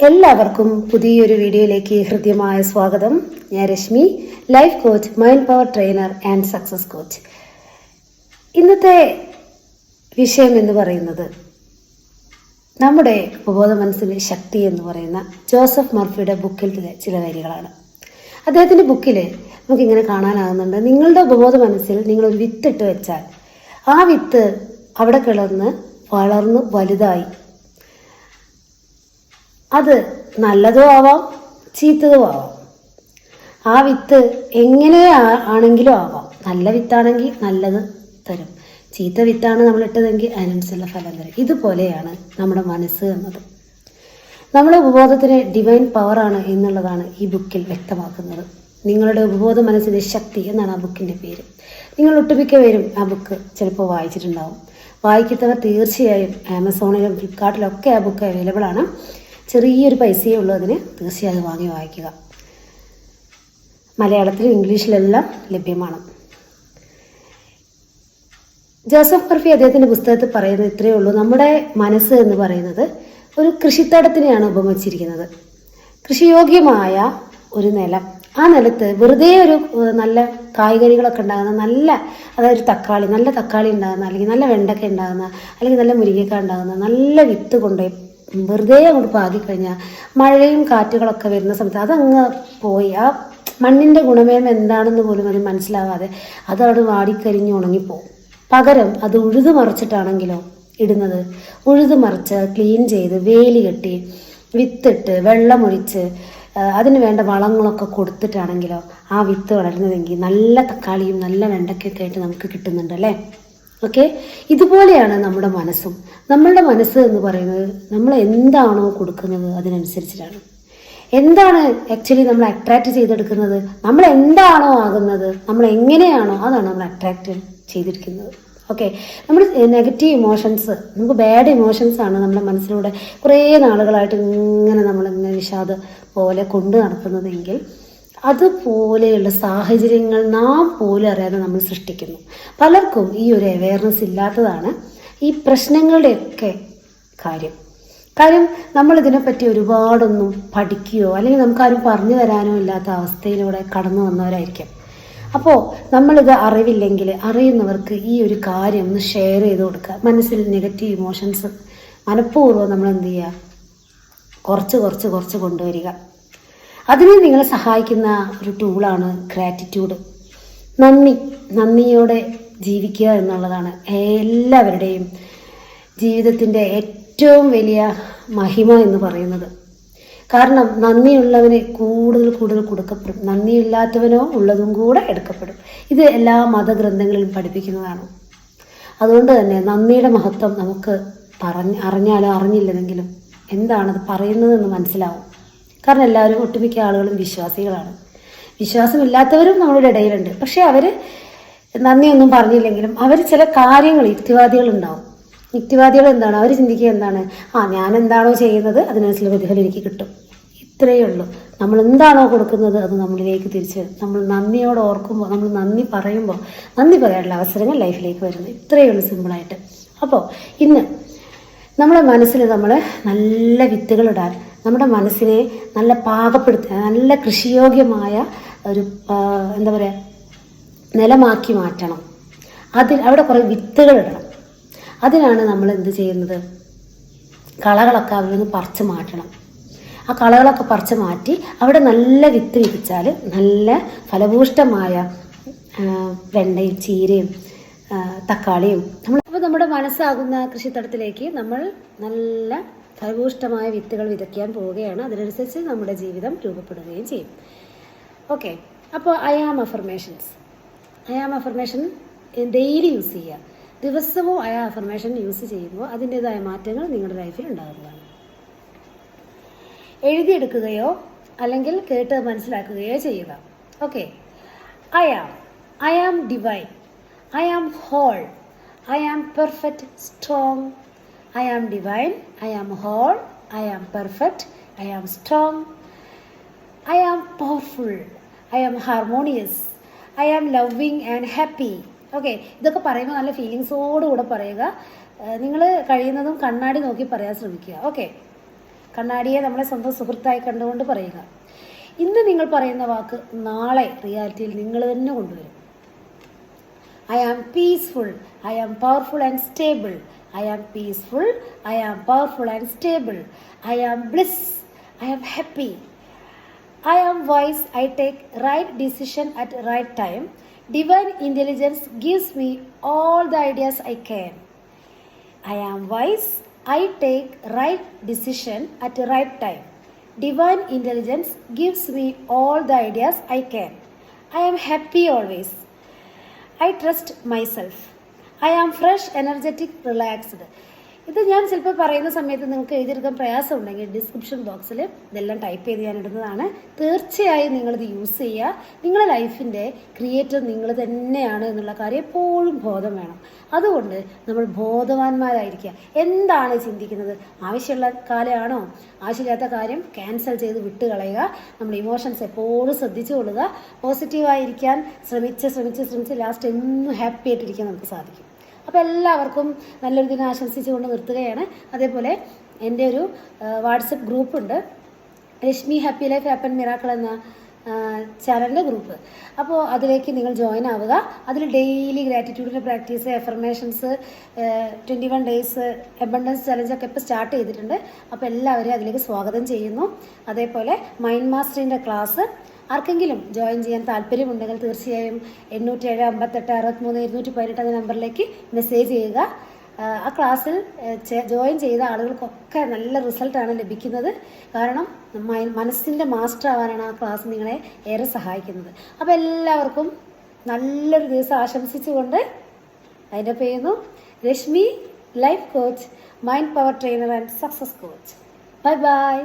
എല്ലാവർക്കും പുതിയൊരു വീഡിയോയിലേക്ക് ഹൃദ്യമായ സ്വാഗതം. ഞാൻ Rashmi, life coach, mind power trainer and success coach. ഇന്നത്തെ വിഷയം എന്ന് പറയുന്നത് നമ്മുടെ ഉപബോധ മനസ്സിൻ്റെ ശക്തി എന്ന് പറയുന്ന ജോസഫ് മർഫിയുടെ ബുക്കിലെ ചില വരികളാണ്. അദ്ദേഹത്തിൻ്റെ ബുക്കിൽ നമുക്കിങ്ങനെ കാണാനാകുന്നുണ്ട്, നിങ്ങളുടെ ഉപബോധ മനസ്സിൽ നിങ്ങളൊരു വിത്തിട്ട് വെച്ചാൽ ആ വിത്ത് അവിടെ കിളർന്ന് വളർന്നു വലുതായി. അത് നല്ലതോ ആവാം, ചീത്തതോ ആവാം. ആ വിത്ത് എങ്ങനെ ആണെങ്കിലും ആവാം. നല്ല വിത്താണെങ്കിൽ നല്ലത് തരും, ചീത്ത വിത്താണ് നമ്മൾ ഇട്ടതെങ്കിൽ അതിനനുസരിച്ചുള്ള ഫലം തരും. ഇതുപോലെയാണ് നമ്മുടെ മനസ്സ് എന്നത്. നമ്മുടെ ഉപബോധത്തിന് ഡിവൈൻ പവറാണ് എന്നുള്ളതാണ് ഈ ബുക്കിൽ വ്യക്തമാക്കുന്നത്. നിങ്ങളുടെ ഉപബോധ മനസ്സിൻ്റെ ശക്തി എന്നാണ് ആ ബുക്കിൻ്റെ പേര്. നിങ്ങൾ ഒട്ടുമിക്ക പേരും ആ ബുക്ക് ചിലപ്പോൾ വായിച്ചിട്ടുണ്ടാവും. വായിക്കുന്നവർ തീർച്ചയായും ആമസോണിലും ഫ്ലിപ്കാർട്ടിലും ഒക്കെ ആ ബുക്ക് അവൈലബിൾ ആണ്. ചെറിയൊരു പൈസയേ ഉള്ളൂ അതിന്. തീർച്ചയായും വാങ്ങി വായിക്കുക. മലയാളത്തിലും ഇംഗ്ലീഷിലെല്ലാം ലഭ്യമാണ്. ജോസഫ് മർഫി അദ്ദേഹത്തിൻ്റെ പുസ്തകത്തിൽ പറയുന്നത് ഇത്രയേ ഉള്ളൂ. നമ്മുടെ മനസ്സ് എന്ന് പറയുന്നത് ഒരു കൃഷിത്തടത്തിനെയാണ് ഉപമിച്ചിരിക്കുന്നത്. കൃഷിയോഗ്യമായ ഒരു നിലം, ആ നിലത്ത് വെറുതെ ഒരു നല്ല കായ്കനികളൊക്കെ ഉണ്ടാകുന്ന അതായത് തക്കാളി, നല്ല തക്കാളി ഉണ്ടാകുന്ന, അല്ലെങ്കിൽ നല്ല വെണ്ടയ്ക്ക ഉണ്ടാകുന്ന, അല്ലെങ്കിൽ നല്ല മുരിങ്ങക്ക ഉണ്ടാകുന്ന നല്ല വിത്ത് കൊണ്ടുപോയി വെറുതെ അങ്ങോട്ട് പാകിക്കഴിഞ്ഞാൽ മഴയും കാറ്റുകളൊക്കെ വരുന്ന സമയത്ത് അതങ്ങ് പോയി ആ മണ്ണിൻ്റെ ഗുണമേന്മ എന്താണെന്ന് പോലും അത് മനസ്സിലാവാതെ അതവിടെ വാടിക്കരിഞ്ഞ് ഉണങ്ങിപ്പോവും. പകരം അത് ഉഴുതു മറിച്ചിട്ടാണെങ്കിലോ ഇടുന്നത്, ഉഴുതു മറിച്ച് ക്ലീൻ ചെയ്ത് വേലി കെട്ടി വിത്തിട്ട് വെള്ളമൊഴിച്ച് അതിന് വേണ്ട വളങ്ങളൊക്കെ കൊടുത്തിട്ടാണെങ്കിലോ ആ വിത്ത് വളരുന്നതെങ്കിൽ നല്ല തക്കാളിയും നല്ല വെണ്ടയ്ക്കൊക്കെ ആയിട്ട് നമുക്ക് കിട്ടുന്നുണ്ട് അല്ലേ. ഓക്കെ, ഇതുപോലെയാണ് നമ്മുടെ മനസ്സും. നമ്മളുടെ മനസ്സ് എന്ന് പറയുന്നത് നമ്മൾ എന്താണോ കൊടുക്കുന്നത് അതിനനുസരിച്ചിട്ടാണ്. എന്താണ് ആക്ച്വലി നമ്മൾ അട്രാക്റ്റ് ചെയ്തെടുക്കുന്നത്, നമ്മൾ എന്താണോ ആകുന്നത്, നമ്മൾ എങ്ങനെയാണോ അതാണ് നമ്മൾ അട്രാക്റ്റ് ചെയ്തിരിക്കുന്നത്. ഓക്കെ, നമ്മൾ നെഗറ്റീവ് ഇമോഷൻസ്, നമുക്ക് ബാഡ് ഇമോഷൻസ് ആണ് നമ്മുടെ മനസ്സിലൂടെ കുറേ നാളുകളായിട്ട് ഇങ്ങനെ നമ്മളിങ്ങനെ വിഷാദ പോലെ കൊണ്ടു നടക്കുന്നതെങ്കിൽ അതുപോലെയുള്ള സാഹചര്യങ്ങൾ നാം പോലും അറിയാതെ നമ്മൾ സൃഷ്ടിക്കുന്നു. പലർക്കും ഈ ഒരു അവയർനെസ് ഇല്ലാത്തതാണ് ഈ പ്രശ്നങ്ങളുടെയൊക്കെ കാര്യം നമ്മളിതിനെപ്പറ്റി ഒരുപാടൊന്നും പഠിക്കുകയോ അല്ലെങ്കിൽ നമുക്കാരും പറഞ്ഞു തരാനോ ഇല്ലാത്ത അവസ്ഥയിലൂടെ കടന്നു വന്നവരായിരിക്കും. അപ്പോൾ നമ്മളിത് അറിവില്ലെങ്കിൽ അറിയുന്നവർക്ക് ഈ ഒരു കാര്യം ഒന്ന് ഷെയർ ചെയ്ത് കൊടുക്കുക. മനസ്സിൽ നെഗറ്റീവ് ഇമോഷൻസ് മനഃപൂർവ്വം നമ്മൾ എന്ത് ചെയ്യുക, കുറച്ച് കൊണ്ടുവരിക. അതിന് നിങ്ങളെ സഹായിക്കുന്ന ഒരു ടൂളാണ് ഗ്രാറ്റിറ്റ്യൂഡ്. നന്ദിയോടെ ജീവിക്കുക എന്നുള്ളതാണ് എല്ലാവരുടെയും ജീവിതത്തിൻ്റെ ഏറ്റവും വലിയ മഹിമ എന്ന് പറയുന്നത്. കാരണം നന്ദിയുള്ളവന് കൂടുതൽ കൊടുക്കപ്പെടും, നന്ദിയില്ലാത്തവനോ ഉള്ളതും കൂടെ എടുക്കപ്പെടും. ഇത് എല്ലാ മതഗ്രന്ഥങ്ങളിലും പഠിപ്പിക്കുന്നതാണ്. അതുകൊണ്ട് തന്നെ നന്ദിയുടെ മഹത്വം നമുക്ക് അറിഞ്ഞാലോ അറിഞ്ഞില്ലെങ്കിലും എന്താണത് പറയുന്നതെന്ന് മനസ്സിലാവും. കാരണം എല്ലാവരും ഒട്ടുമിക്ക ആളുകളും വിശ്വാസികളാണ്. വിശ്വാസമില്ലാത്തവരും നമ്മളുടെ ഇടയിലുണ്ട്. പക്ഷെ അവർ നന്ദിയൊന്നും പറഞ്ഞില്ലെങ്കിലും അവർ ചില കാര്യങ്ങൾ യുക്തിവാദികളുണ്ടാവും. യുക്തിവാദികൾ എന്താണ്, അവർ ചിന്തിക്കുക എന്താണ്, ഞാൻ എന്താണോ ചെയ്യുന്നത് അതിനനുസരിച്ച് പ്രതിഫലം എനിക്ക് കിട്ടും. ഇത്രയേ ഉള്ളൂ. നമ്മൾ എന്താണോ കൊടുക്കുന്നത് അത് നമ്മളിലേക്ക് തിരിച്ച് നമ്മൾ നന്ദിയോടെ ഓർക്കുമ്പോൾ, നമ്മൾ നന്ദി പറയുമ്പോൾ നന്ദി പറയാനുള്ള അവസരങ്ങൾ ലൈഫിലേക്ക് വരുന്നത്. ഇത്രയേ ഉള്ളൂ, സിമ്പിളായിട്ട്. അപ്പോൾ ഇന്ന് നമ്മുടെ മനസ്സിൽ നമ്മൾ നല്ല വിത്തുകളിടാൻ, നമ്മുടെ മനസ്സിനെ നല്ല പാകപ്പെടുത്താൻ, നല്ല കൃഷിയോഗ്യമായ ഒരു നിലമാക്കി മാറ്റണം. അവിടെ കുറേ വിത്തുകൾ ഇടണം. അതിനാണ് നമ്മൾ എന്ത് ചെയ്യുന്നത്, കളകളൊക്കെ അവിടെ നിന്ന് പറിച്ച് മാറ്റണം. ആ കളകളൊക്കെ പറിച്ച് മാറ്റി അവിടെ നല്ല വിത്ത് വിധിച്ചാൽ നല്ല ഫലഭൂഷ്ടമായ വെണ്ടയും ചീരയും തക്കാളിയും അപ്പോൾ നമ്മുടെ മനസ്സാകുന്ന കൃഷിത്തടത്തിലേക്ക് നമ്മൾ നല്ല ഫലഭൂഷ്ടമായ വിത്തുകൾ വിതയ്ക്കാൻ പോവുകയാണ്. അതിനനുസരിച്ച് നമ്മുടെ ജീവിതം രൂപപ്പെടുകയും ചെയ്യും. ഓക്കെ, അപ്പോൾ I am affirmation daily use ചെയ്യുക. ദിവസവും ഐ ആം അഫർമേഷൻ യൂസ് ചെയ്യുമ്പോൾ അതിൻ്റെതായ മാറ്റങ്ങൾ നിങ്ങളുടെ ലൈഫിൽ ഉണ്ടാകുന്നതാണ്. എഴുതിയെടുക്കുകയോ അല്ലെങ്കിൽ കേട്ട് മനസ്സിലാക്കുകയോ ചെയ്യുക. Okay, I am divine, I am whole, I am perfect, strong. I am divine, I am whole, I am perfect, I am strong, I am powerful, I am harmonious, I am loving and happy. Okay, ഇതൊക്കെ പറയുമ്പോൾ നല്ല ഫീലിങ്സോടുകൂടെ പറയുക. നിങ്ങൾ കഴിയുന്നതും കണ്ണാടി നോക്കി പറയാൻ ശ്രമിക്കുക. ഓക്കെ, കണ്ണാടിയെ നമ്മളെ സ്വന്തം സുഹൃത്തായി കണ്ടുകൊണ്ട് പറയുക. ഇന്ന് നിങ്ങൾ പറയുന്ന വാക്ക് നാളെ റിയാലിറ്റിയിൽ നിങ്ങൾ തന്നെ കൊണ്ടുവരും. I am peaceful, I am powerful and stable. I am peaceful, I am powerful and stable. I am bliss, I am happy. I am wise, I take right decision at right time. Divine intelligence gives me all the ideas I can. I am wise, I take right decision at the right time. Divine intelligence gives me all the ideas I can. I am happy always. I trust myself. I am fresh, energetic, relaxed. ഇത് ഞാൻ ചിലപ്പോൾ പറയുന്ന സമയത്ത് നിങ്ങൾക്ക് എഴുതിയെടുക്കാൻ പ്രയാസം ഉണ്ടെങ്കിൽ description ബോക്സിൽ ഇതെല്ലാം ടൈപ്പ് ചെയ്ത് ഞാൻ ഇടുന്നതാണ്. തീർച്ചയായും നിങ്ങളിത് യൂസ് ചെയ്യുക. നിങ്ങളുടെ ലൈഫിൻ്റെ ക്രിയേറ്റർ നിങ്ങൾ തന്നെയാണ് എന്നുള്ള കാര്യം എപ്പോഴും ബോധം വേണം. അതുകൊണ്ട് നമ്മൾ ബോധവാന്മാരായിരിക്കുക. എന്താണ് ചിന്തിക്കുന്നത്? ആവശ്യമുള്ള കാര്യമാണോ? ആവശ്യമില്ലാത്ത കാര്യം ക്യാൻസൽ ചെയ്ത് വിട്ട് കളയുക. നമ്മൾ ഇമോഷൻസ് എപ്പോഴും ശ്രദ്ധിച്ചു കൊള്ളുക. പോസിറ്റീവായിരിക്കാൻ ശ്രമിച്ച് ലാസ്റ്റ് എന്നും ഹാപ്പി ആയിട്ടിരിക്കാൻ നമുക്ക് സാധിക്കും. അപ്പോൾ എല്ലാവർക്കും നല്ലൊരു ദിനം ആശംസിച്ചുകൊണ്ട് നിർത്തുകയാണ്. അതേപോലെ എൻ്റെ ഒരു വാട്സപ്പ് ഗ്രൂപ്പുണ്ട്, Reshmi happy life app and miracle എന്ന ചാനലിൻ്റെ ഗ്രൂപ്പ്. അപ്പോൾ അതിലേക്ക് നിങ്ങൾ ജോയിൻ ആവുക. അതിൽ ഡെയിലി ഗ്രാറ്റിറ്റ്യൂഡിൻ്റെ പ്രാക്ടീസ്, എഫർമേഷൻസ്, 21 ഡേയ്സ് അബണ്ടൻസ് ചലഞ്ചൊക്കെ ഇപ്പോൾ സ്റ്റാർട്ട് ചെയ്തിട്ടുണ്ട്. അപ്പോൾ എല്ലാവരെയും അതിലേക്ക് സ്വാഗതം ചെയ്യുന്നു. അതേപോലെ മൈൻഡ് മാസ്റ്ററിൻ്റെ ക്ലാസ് ആർക്കെങ്കിലും ജോയിൻ ചെയ്യാൻ താല്പര്യമുണ്ടെങ്കിൽ തീർച്ചയായും 87 58 63 218 എന്ന നമ്പറിലേക്ക് മെസ്സേജ് ചെയ്യുക. ആ ക്ലാസ്സിൽ ജോയിൻ ചെയ്ത ആളുകൾക്കൊക്കെ നല്ല റിസൾട്ടാണ് ലഭിക്കുന്നത്. കാരണം മനസ്സിൻ്റെ മാസ്റ്റർ ആവാനാണ് ആ ക്ലാസ് നിങ്ങളെ ഏറെ സഹായിക്കുന്നത്. അപ്പോൾ എല്ലാവർക്കും നല്ലൊരു ദിവസം ആശംസിച്ചുകൊണ്ട് അതിൻ്റെ പേരുന്നു Reshmi life coach, mind power trainer and success coach. Bye by.